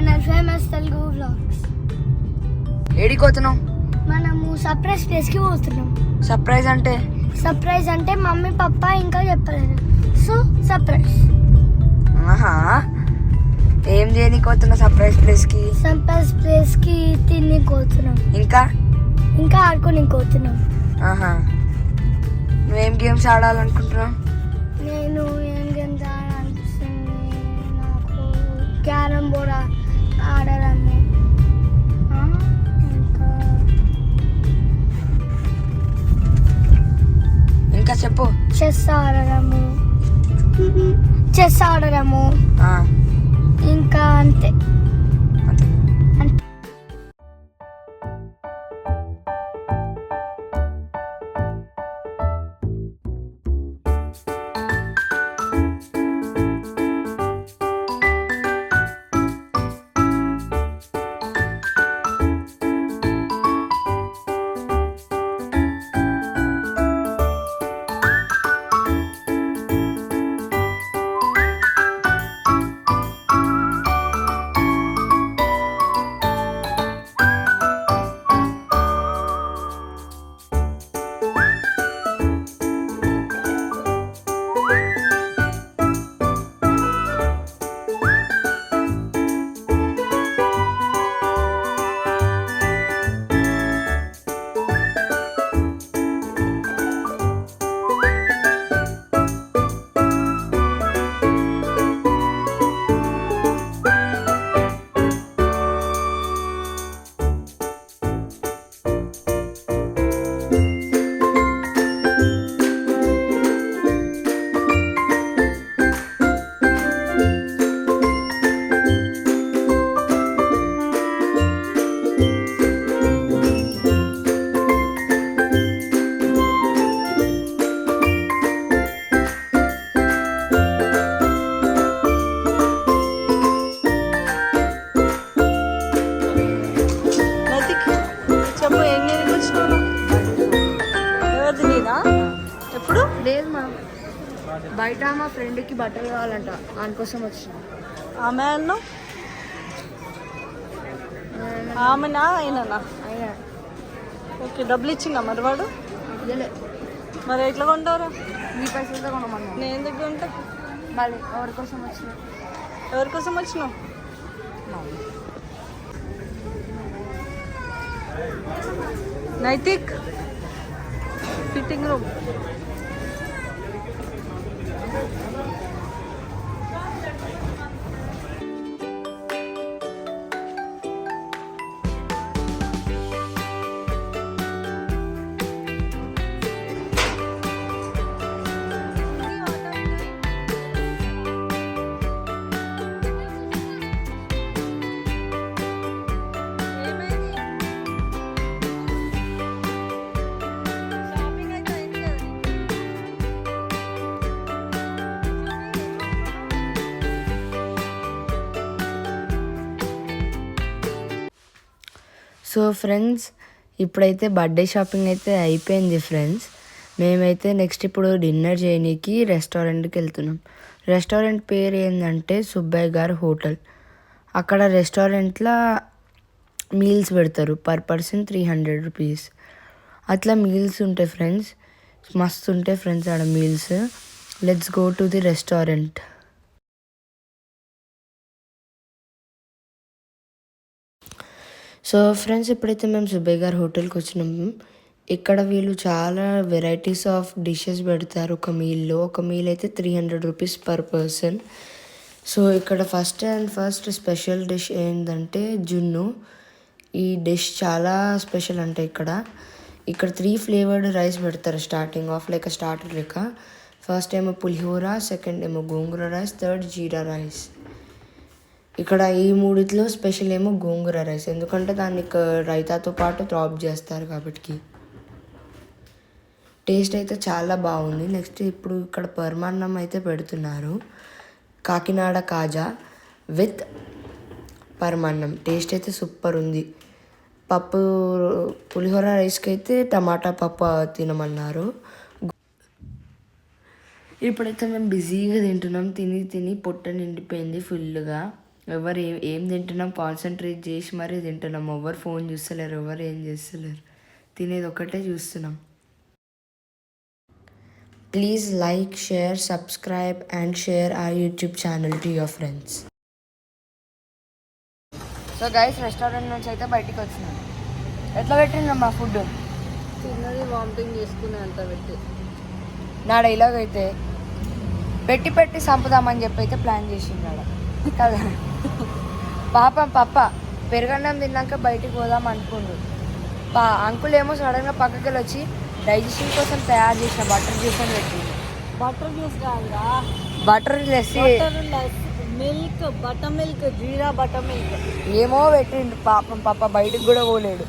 Channel famous Telugu vlogs. ఏడికి పోతున్నాం? మనము సర్ప్రైజ్ ప్లేస్కి పోతున్నాం. సర్ప్రైజ్ అంటే మమ్మీ పప్పా ఇంకా చెప్పలేదు, సో సర్ప్రైజ్. ఆహా, ఏం చేయనీకి పోతున్నా? సర్ప్రైజ్ ప్లేస్కి తిని పోతున్నాం. ఇంకా ఆడుకొని పోతున్నాం. ఆహా, నువ్వేం గేమ్స్ ఆడాలనుకుంటున్నావు? నేను ఏం గేమ్స్ ఆడాలనిపిస్తుంది, నాకు క్యారమ్ బోర్డ్ ఆడడము, ఇంకా చెప్పు. చెస్ ఆడడము ఇంకా అంతే. లేదు మా బయట మా ఫ్రెండ్కి బట్టలు కావాలంట, దానికోసం వచ్చిన. ఆమె అన్నా ఆమెనా అయినా? ఓకే, డబ్బులు ఇచ్చిందా మరి వాడు? మరి ఎట్లా కొంటారా? మీ పైసలతో కొనమన్నా. నేను ఎందుకు కొంటా? మళ్ళీ ఎవరికోసం వచ్చినావు? Naitik fitting room. So friends, ఇప్పుడైతే బర్త్డే షాపింగ్ అయితే అయిపోయింది ఫ్రెండ్స్. మేమైతే నెక్స్ట్ ఇప్పుడు డిన్నర్ చేయడానికి రెస్టారెంట్కి వెళ్తున్నాం. రెస్టారెంట్ పేరు ఏంటంటే సుబ్బయ్య గారు హోటల్. అక్కడ రెస్టారెంట్లో మీల్స్ పెడతారు, పర్ పర్సన్ 300 రూపీస్ అట్లా మీల్స్ ఉంటాయి ఫ్రెండ్స్. మస్తు ఉంటాయి ఫ్రెండ్స్ ఆడ meals. Let's go to the restaurant. So friends, ఇప్పుడైతే మేము సుబ్బయ్య గారు హోటల్కి వచ్చినాము. ఇక్కడ వీళ్ళు చాలా వెరైటీస్ ఆఫ్ డిషెస్ పెడతారు ఒక మీల్లో. ఒక మీల్ అయితే 300 రూపీస్ పర్ పర్సన్. సో ఇక్కడ ఫస్ట్ స్పెషల్ డిష్ ఏంటంటే జున్ను. ఈ డిష్ చాలా స్పెషల్ అంటే ఇక్కడ 3 ఫ్లేవర్డ్ రైస్ పెడతారు స్టార్టింగ్ ఆఫ్, లైక్ స్టార్టర్ లెక్క. ఫస్ట్ ఏమో పులిహోర, సెకండ్ ఏమో గోంగూర రైస్, థర్డ్ జీరా రైస్. ఇక్కడ ఈ మూడిట్లో స్పెషల్ ఏమో గోంగూర రైస్, ఎందుకంటే దాన్ని రైతాతో పాటు టాప్ చేస్తారు కాబట్టి. టేస్ట్ అయితే చాలా బాగుంది. నెక్స్ట్ ఇప్పుడు ఇక్కడ పరమాన్నం అయితే పెడుతున్నారు, కాకినాడ కాజా విత్ పరమాన్నం. టేస్ట్ అయితే సూపర్ ఉంది. పప్పు పులిహోర రైస్కి అయితే టమాటా పప్పు తినమన్నారు. ఇప్పుడైతే మేము బిజీగా తింటున్నాం. తిని పొట్ట నిండిపోయింది ఫుల్గా. ఎవరు ఏం తింటున్నాం కాన్సన్ట్రేట్ చేసి మరీ తింటున్నాం. ఎవరు ఫోన్ చూస్తలేరు, ఎవరు ఏం చేస్తలేరు, తినేది ఒక్కటే చూస్తున్నాం. Please like, share, subscribe and share our YouTube channel to your friends. So guys, restaurant నుంచి అయితే బయటికి వచ్చినాం. ఎట్లా పెట్టిందమ్మా ఫుడ్? తిన్నది వామిటింగ్ చేసుకునే అంత పెట్టి. నా డైలాగ్ అయితే పెట్టి పెట్టి చంపుదామని చెప్పి అయితే ప్లాన్ చేసిండాడు కదా. పాపం పప్ప పెరుగన్నం తిన్నాక బయటికి పోదాం అనుకుండు. అంకుల్ ఏమో సడన్గా పక్కకి వెళ్ళి వచ్చి డైజెషన్ కోసం తయారు చేసిన బటర్ జ్యూస్ అని పెట్టింది. బటర్ జ్యూస్ కాదురా, butter lassi milk, butter milk, jeera butter milk. ఏమో పెట్టిండు. పాపం పాప బయటికి కూడా పోలేడు.